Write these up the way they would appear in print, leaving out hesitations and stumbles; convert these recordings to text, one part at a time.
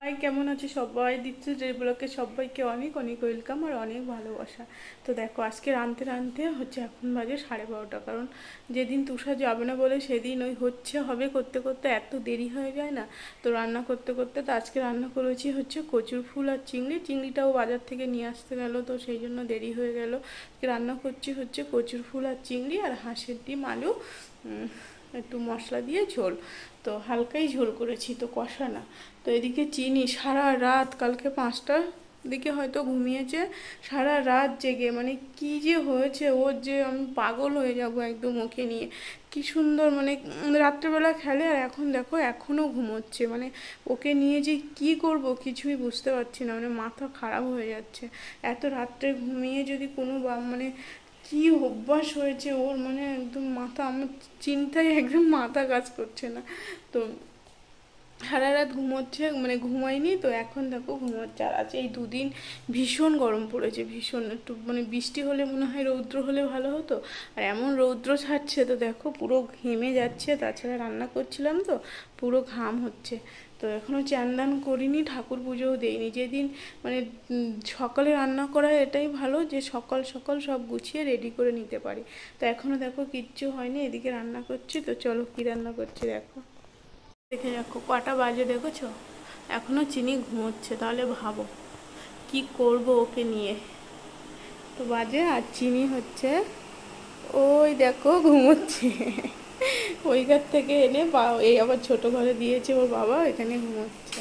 High, কেমন আছে সবাই? দীপ্তি ডে ব্লকে সবাইকে অনেক অনেক ওয়েলকাম আর অনেক ভালোবাসা। তো দেখো, আজকে রাঁধতে রাঁধতে হচ্ছে এখন বাজে 12:30, কারণ যেদিন তুষার যাবে না বলে সেদিন ওই হচ্ছে হবে করতে করতে এত দেরি হয়ে যায় না। তো রান্না করতে করতে তো আজকে রান্না করেছি হচ্ছে কচুর ফুল আর চিংড়িটাও বাজার থেকে নিয়ে আসতে গেল, তো সেই জন্য দেরি হয়ে গেল। রান্না করছি হচ্ছে কচুর ফুল আর চিংড়ি আর হাঁসের ডিম আলু, একটু মশলা দিয়ে ঝোল। তো হালকাই ঝোল করেছি, তো কষা না। তো এদিকে চিনি সারা রাত, কালকে 5টার দিকে হয়তো ঘুমিয়েছে, সারা রাত জেগে, মানে কি যে হয়েছে ওর, যে আমি পাগল হয়ে যাব একদম ওকে নিয়ে। কি সুন্দর, মানে রাত্রেবেলা খেলে আর এখন দেখো এখনও ঘুমোচ্ছে। মানে ওকে নিয়ে যে কি করব কিছুই বুঝতে পারছি না, মানে মাথা খারাপ হয়ে যাচ্ছে। এত রাত্রে ঘুমিয়ে যদি কোনো মানে কি অভ্যাস হয়েছে ওর, মানে একদম মাথা, আমার চিন্তায় একদম মাথা কাজ করছে না। তো সারা রাত ঘুমোচ্ছে, মানে ঘুমায়নি, তো এখন দেখো ঘুমোচ্ছে। আর আজ এই দুদিন ভীষণ গরম পড়েছে, ভীষণ। একটু মানে বৃষ্টি হলে মনে হয়, রৌদ্র হলে ভালো হতো, আর এমন রৌদ্র ছাড়ছে তো দেখো পুরো ঘেমে যাচ্ছে। তাছাড়া রান্না করছিলাম তো পুরো ঘাম হচ্ছে। তো এখনও চান দান করিনি, ঠাকুর পুজোও দেইনি। যেদিন মানে সকালে রান্না করা এটাই ভালো, যে সকাল সকাল সব গুছিয়ে রেডি করে নিতে পারি। তো এখনও দেখো কিচ্ছু হয়নি, এদিকে রান্না করছি। তো চলো কী রান্না করছি দেখো। দেখে দেখো কটা বাজে দেখেছো, এখনো চিনি ঘুমোচ্ছে। তাহলে ভাবো কি করব ওকে নিয়ে। তো বাজে আর চিনি হচ্ছে ওই দেখো ঘুমোচ্ছে। ওই ঘর থেকে এনে এই আবার ছোট ঘরে দিয়েছে ওর বাবা, এখানে ঘুমোচ্ছে।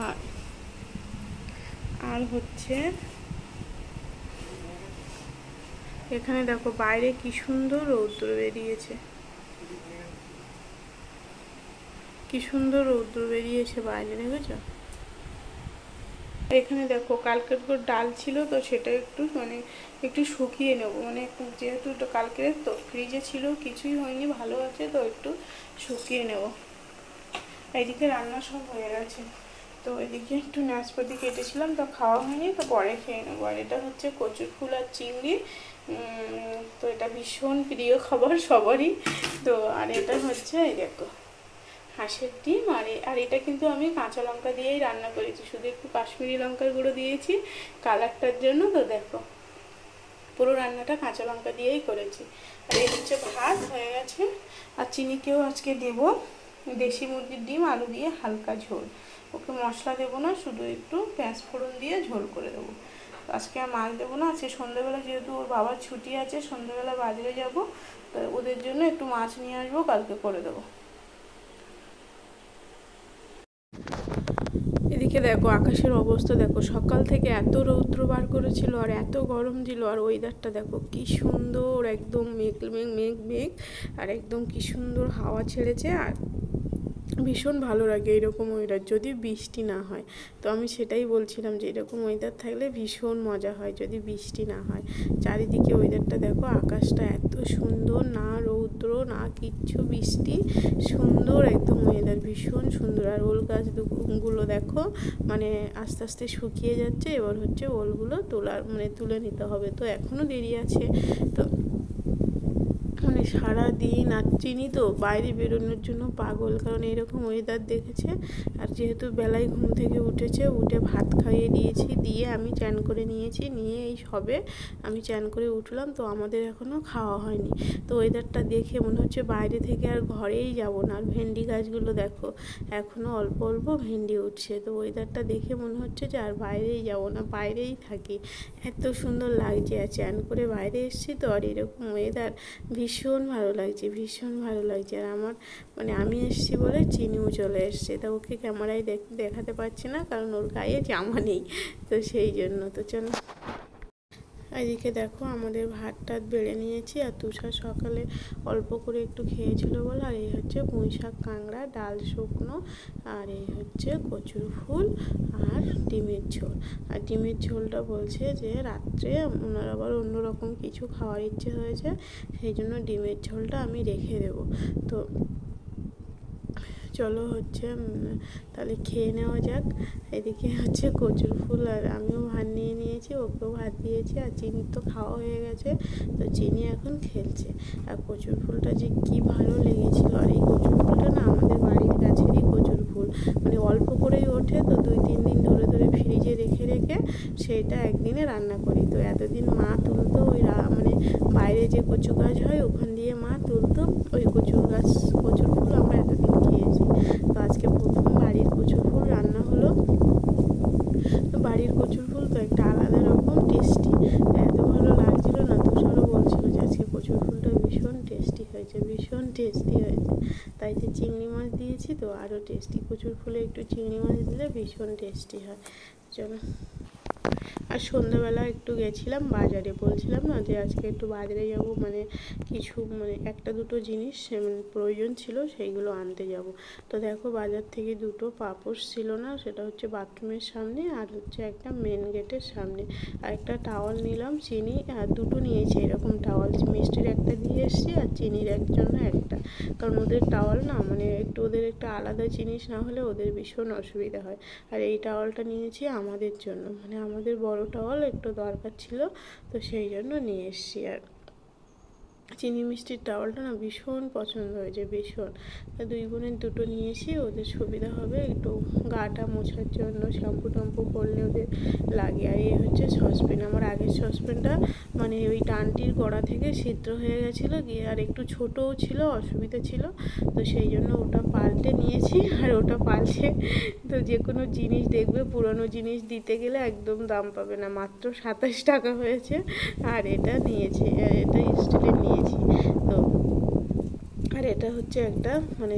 আর আর হচ্ছে এখানে দেখো বাইরে কি সুন্দর রৌদ্র বেরিয়েছে, কি সুন্দর রৌদ্র বেরিয়েছে বাইরে, দেখেছো? এখানে দেখো কালকের ডাল ছিল, তো সেটা একটু মানে একটু শুকিয়ে নেবো, মানে একটু, যেহেতু তো কালকের তো ফ্রিজে ছিল, কিছুই হয়নি, ভালো আছে, তো একটু শুকিয়ে নেব। এইদিকে রান্না সব হয়ে গেছে। তো এদিকে একটু নাশপাতি কেটেছিলাম, তো খাওয়া হয়নি, তো পরে খেয়ে নেবো। আর এটা হচ্ছে কচুর ফুল আর চিংড়ি। তো এটা ভীষণ প্রিয় খাবার সবারই। তো আর এটা হচ্ছে এই দেখো হাঁসের ডিম। আর এটা কিন্তু আমি কাঁচা লঙ্কা দিয়েই রান্না করেছি, শুধু একটু কাশ্মীরি লঙ্কার গুঁড়ো দিয়েছি কালারটার জন্য। তো দেখো পুরো রান্নাটা কাঁচা লঙ্কা দিয়েই করেছি। আর এই হচ্ছে ভাত হয়ে গেছে। আর চিনিকেও আজকে দেবো দেশি মুরগির ডিম আলু দিয়ে হালকা ঝোল। ওকে মশলা দেবো না, শুধু একটু পেঁয়াজ ফোড়ন দিয়ে ঝোল করে দেবো। আজকে আর মাছ দেবো না, আজকে সন্ধ্যেবেলা যেহেতু ওর বাবার ছুটি আছে, সন্ধ্যেবেলা বাজারে যাবো, তো ওদের জন্য একটু মাছ নিয়ে আসবো, কালকে করে দেবো। এদিকে দেখো আকাশের অবস্থা দেখো, সকাল থেকে এত রৌদ্র বার করেছিল আর এত গরম ছিল, আর ওয়েদারটা দেখো কি সুন্দর, একদম মেঘ মেঘ মেঘ মেঘ, আর একদম কি সুন্দর হাওয়া ছেড়েছে। আর ভীষণ ভালো লাগে এরকম ওয়েদার, যদি বৃষ্টি না হয়। তো আমি সেটাই বলছিলাম যে এরকম ওয়েদার থাকলে ভীষণ মজা হয়, যদি বৃষ্টি না হয়। চারিদিকে ওয়েদারটা দেখো, আকাশটা এত সুন্দর, না রৌদ্র না কিচ্ছু, বৃষ্টি, সুন্দর একদম ওয়েদার, ভীষণ সুন্দর। আর ওল গাছগুলো দেখো মানে আস্তে আস্তে শুকিয়ে যাচ্ছে, এবার হচ্ছে ওলগুলো তুলে নিতে হবে। তো এখনও দেরি আছে। তো মানে সারাদিন আর চিনি তো বাইরে বেরোনোর জন্য পাগল, কারণ এরকম ওয়েদার দেখেছে। আর যেহেতু বেলায় ঘুম থেকে উঠে ভাত খাইয়ে দিয়েছি, দিয়ে আমি চান করে নিয়েছি, নিয়ে এই সবে আমি চান করে উঠলাম। তো আমাদের এখনও খাওয়া হয়নি। তো ওয়েদারটা দেখে মনে হচ্ছে বাইরে থেকে আর ঘরেই যাব না। আর ভেন্ডি গাছগুলো দেখো এখনও অল্প অল্প ভেন্ডি উঠছে। তো ওয়েদারটা দেখে মনে হচ্ছে যে আর বাইরেই যাব না, বাইরেই থাকি, এত সুন্দর লাগছে। আর চান করে বাইরে এসেছি তো, আর এরকম ওয়েদার ভীষণ ভালো লাগছে, ভীষণ ভালো লাগছে। আর আমার মানে আমি এসেছি বলে চিনিও চলে এসছে। তা ওকে ক্যামেরায় দেখাতে পারছি না, কারণ ওর গায়ে জামা নেই, তো সেই জন্য। তো চলো, এদিকে দেখো আমাদের ভাত টাত বেড়ে নিয়েছি। আর তুষার সকালে অল্প করে একটু খেয়েছিল বলে। আর এই হচ্ছে পুঁই শাক কাঁকড়া, ডাল শুকনো, আর এই হচ্ছে কচুর ফুল আর ডিমের ঝোল। আর ডিমের ঝোলটা বলছে যে রাত্রে ওনার আবার অন্যরকম কিছু খাওয়ার ইচ্ছে হয়েছে, সেই জন্য ডিমের ঝোলটা আমি রেখে দেবো। তো চলো হচ্ছে তাহলে খেয়ে নেওয়া যাক। এদিকে হচ্ছে কচুর ফুল, আর আমিও ভাত নিয়ে নিয়েছি। নিয়েছি, ওকেও ভাত দিয়েছি। আর চিনির তো খাওয়া হয়ে গেছে, তো চিনি এখন খেলছে। আর কচুর ফুলটা যে কি ভালো লেগেছিল। আর এই কচুর ফুলটা না আমাদের বাড়ির গাছেরই কচুর ফুল, মানে অল্প করেই ওঠে, তো 2-3 দিন ধরে ধরে ফ্রিজে রেখে রেখে সেইটা একদিনে রান্না করি। তো এতদিন মা তুলতো ওই মানে বাইরে যে কচু গাছ হয় ওখান দিয়ে মা তুলতো ওই কচুর ফুল আমরা এতদিন খেয়েছি। তো আজকে প্রথম বাড়ির কচুর ফুল রান্না হলো। তো বাড়ির কচুর ফুল তো একটা আলাদা রকম টেস্টি, এত ভালো লাগছিল না। তুষারও বলছিল যে আজকে কচুর ফুলটা ভীষণ টেস্টি হয়েছে, ভীষণ টেস্টি হয়েছে। তাই যে চিংড়ি মাছ দিয়েছি তো আরও টেস্টি, কচুর ফুলে একটু চিংড়ি মাছ দিলে ভীষণ টেস্টি হয়। চলো। আর সন্ধ্যাবেলা একটু গেছিলাম বাজারে, বলছিলাম না যে আজকে একটু বাজারে যাব, মানে কিছু মানে 1-2 জিনিস প্রয়োজন ছিল, সেইগুলো আনতে যাব। তো দেখো বাজার থেকে 2টো পাপোশ ছিল না, সেটা হচ্ছে বাথরুমের সামনে আর হচ্ছে একটা মেন গেটের সামনে। আর একটা টাওয়াল নিলাম চিনি, আর 2টো নিয়েছি এরকম টাওয়াল, মিষ্টির একটা দিয়ে এসেছি আর চিনির জন্য একটা। কারণ ওদের টাওয়াল না মানে ওদের একটা আলাদা জিনিস না হলে ওদের ভীষণ অসুবিধা হয়। আর এই টাওয়ালটা নিয়েছি আমাদের জন্য, মানে আমাদের বড় টাওয়াল একটু দরকার ছিল, তো সেই জন্য নিয়ে এসেছি। আর চিনি মিষ্টির টাওয়ালটা না ভীষণ পছন্দ হয়েছে, ভীষণ। 2 বোনের 2টো নিয়েছি, ওদের সুবিধা হবে একটু গাটা মোছার জন্য, শ্যাম্পু ট্যাম্পু করলে ওদের লাগে। আর এই হচ্ছে সসপ্যান, আমার আগের সসপ্যানটা মানে ওই টানটির গোড়া থেকে ছিদ্র হয়ে গেছিলো গিয়ে, আর একটু ছোটও ছিল, অসুবিধা ছিল, তো সেই জন্য ওটা পাল্টে নিয়েছি। আর ওটা পাল্টে তো যে কোনো জিনিস দেখবে পুরনো জিনিস দিতে গেলে একদম দাম পাবে না, মাত্র 27 টাকা হয়েছে। আর এটা নিয়েছি, এটা স্টিলের নিয়েছি। তো আর এটা হচ্ছে একটা মানে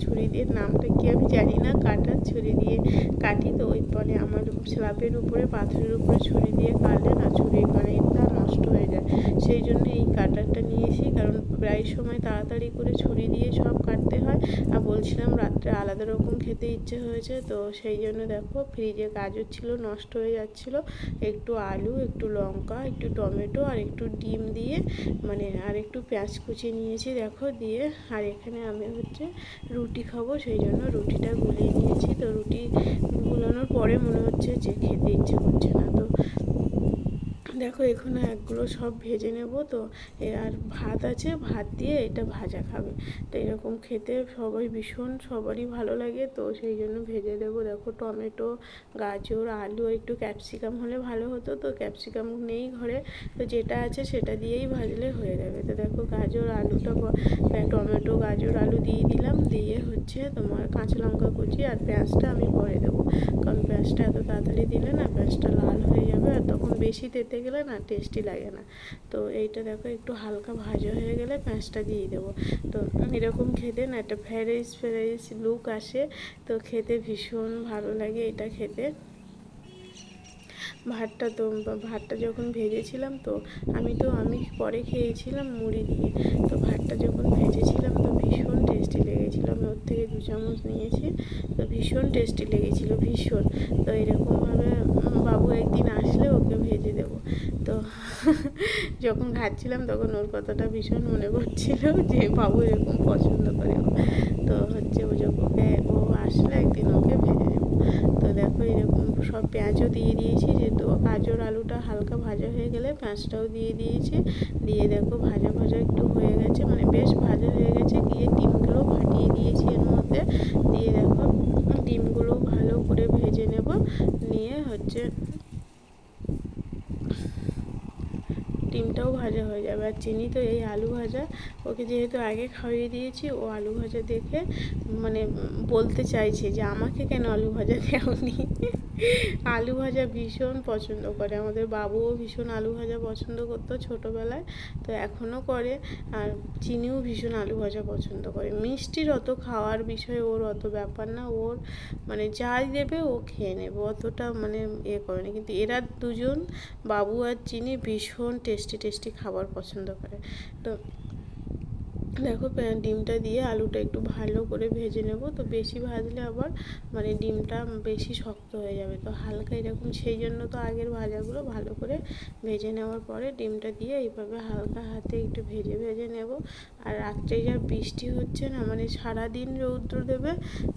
ছুরি দিয়ে, নামটা কি আমি জানি না, কাটার ছুরি দিয়ে কাটি। তো ওই মানে আমার স্ল্যাবের উপরে পাথরের উপরে ছুরি দিয়ে কাটলে না ছুরির কানেরটা নষ্ট হয়ে যায়, সেই জন্য এই কাটারটা নিয়েছি। কারণ প্রায় সময় তাড়াতাড়ি করে ছুরি দিয়ে সব কাটতে হয়। আর বলছিলাম রাত্রে আলাদা রকম খেতে ইচ্ছে হয়েছে, তো সেই জন্য দেখো ফ্রিজে গাজর ছিল, নষ্ট হয়ে যাচ্ছিলো, একটু আলু, একটু লঙ্কা, একটু টমেটো আর একটু ডিম দিয়ে মানে আর একটু পেঁয়াজ কুচি নিয়েছি দেখো দিয়ে। আর এখানে আমি হচ্ছে রুটি খাবো, সেই জন্য রুটিটা গুলিয়ে নিয়েছি। তো রুটি গুলানোর পরে মনে হচ্ছে যে খেতে ইচ্ছে করছে না, তো দেখো এখানে একগুলো সব ভেজে নেব। তো আর ভাত আছে, ভাত দিয়ে এটা ভাজা খাবে, তো এরকম খেতে সবাই ভীষণ সবারই ভালো লাগে, তো সেই জন্য ভেজে দেবো। দেখো টমেটো, গাজর, আলু, একটু ক্যাপসিকাম হলে ভালো হতো, তো ক্যাপসিকাম নেই ঘরে, তো যেটা আছে সেটা দিয়েই ভাজলে হয়ে যাবে। তো দেখো গাজর আলুটা, টমেটো গাজর আলু দিয়ে দিলাম, দিয়ে হচ্ছে তোমার কাঁচা লঙ্কা কুচি আর পেঁয়াজটা আমি পরে দেবো, কারণ পেঁয়াজটা এত তাড়াতাড়ি দিলে না পেঁয়াজটা লাল হয়ে যাবে, আর তখন বেশি তেতে গেলে না টেস্টি লাগে না। তো এইটা দেখো একটু হালকা ভাজা হয়ে গেলে পেঁয়াজটা দিয়ে দেবো। তো এরকম খেতে না একটা ফ্রেশ লুক আসে, তো খেতে ভীষণ ভালো লাগে এটা খেতে। ভাতটা যখন ভেজেছিলাম, তো আমি পরে খেয়েছিলাম মুড়ি দিয়ে। তো ভাতটা যখন ভেজেছিলাম তো ভীষণ টেস্টি লেগেছিলো, আমি ওর থেকে 2 চামচ নিয়েছি, তো ভীষণ টেস্টি লেগেছিলো, ভীষণ। তো এরকমভাবে বাবু একদিন আসলে ওকে ভেজে দেবো। তো যখন খাচ্ছিলাম তখন ওর কথাটা ভীষণ মনে পড়ছিল যে বাবু এরকম পছন্দ করে। তো হচ্ছে ও আসলে একদিন ওকে ভেজে দেবো। তো দেখো এরকম সব পেঁয়াজও দিয়ে দিয়েছি, যেহেতু গাজর আলুটা হালকা ভাজা হয়ে গেলে পেঁয়াজটাও দিয়ে দিয়েছি, দিয়ে দেখো ভাজা ভাজা একটু হয়ে গেছে, মানে বেশ ভাজা হয়ে গেছে, দিয়ে ডিমগুলো ফাটিয়ে দিয়েছি এর মধ্যে, দিয়ে দেখো ডিমগুলো ভালো করে ভেজে নেব, নিয়ে হচ্ছে ডিমটাও ভাজা হয়ে যাবে। আর চিনি তো এই আলু ভাজা, ওকে যেহেতু আগে খাইয়ে দিয়েছি, ও আলু ভাজা দেখে মানে বলতে চাইছে যে আমাকে কেন আলু ভাজা দেওনি। আলু ভাজা ভীষণ পছন্দ করে, আমাদের বাবুও ভীষণ আলু ভাজা পছন্দ করতো ছোটোবেলায়, তো এখনও করে। আর চিনিও ভীষণ আলু ভাজা পছন্দ করে। মিষ্টির অত খাওয়ার বিষয়ে ওর অত ব্যাপার না, ওর মানে যাই দেবে ও খেয়ে নেবে, অতটা মানে করে না। কিন্তু এরা দুজন, বাবু আর চিনি, ভীষণ টেস্টি খাবার পছন্দ করে। তো দেখো ডিমটা দিয়ে আলুটা একটু ভালো করে ভেজে নেব। তো বেশি ভাজলে আবার মানে ডিমটা বেশি শক্ত হয়ে যাবে, তো হালকা এরকম, সেই জন্য তো আগের ভাজাগুলো ভালো করে ভেজে নেওয়ার পরে ডিমটা দিয়ে এইভাবে হালকা হাতে একটু ভেজে ভেজে নেব। আর রাত্রে যা বৃষ্টি হচ্ছে না, মানে সারাদিন রৌদ্র দেবে,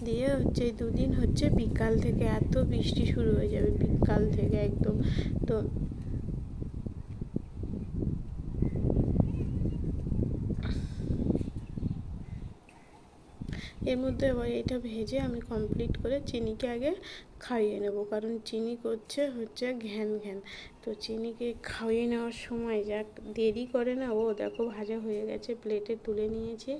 দিয়ে হচ্ছে এই দুদিন হচ্ছে বিকাল থেকে এত বৃষ্টি শুরু হয়ে যাবে, বিকাল থেকে একদম। তো এর মধ্যে এবার এটা ভেজে আমি কমপ্লিট করে চিনিকে আগে খাইয়ে নেব, কারণ চিনি করছে হচ্ছে ঘ্যান ঘ্যান। তো চিনিকে খাইয়ে নেওয়ার সময় যা দেরি করে না, ও দেখো ভাজা হয়ে গেছে, প্লেটে তুলে নিয়েছি,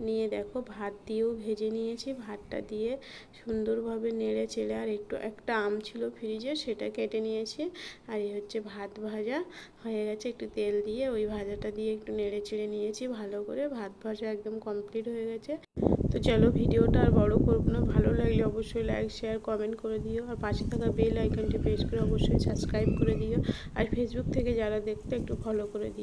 নিয়ে দেখো ভাত দিয়েও ভেজে নিয়েছি, ভাতটা দিয়ে সুন্দরভাবে নেড়ে চেড়ে, আর একটু একটা আম ছিল ফ্রিজে সেটা কেটে নিয়েছি, আর এই হচ্ছে ভাত ভাজা হয়ে গেছে, একটু তেল দিয়ে ওই ভাজাটা দিয়ে একটু নেড়ে চেড়ে নিয়েছি ভালো করে, ভাত ভাজা একদম কমপ্লিট হয়ে গেছে। তো চলো ভিডিওটা আর বড় করব না, ভালো লাগলে অবশ্যই লাইক শেয়ার কমেন্ট করে দিও, আর পাশে থাকা বেল আইকনটি প্রেস করে অবশ্যই সাবস্ক্রাইব করে দিও, আর ফেসবুক থেকে যারা দেখতে একটু ফলো করে দিও।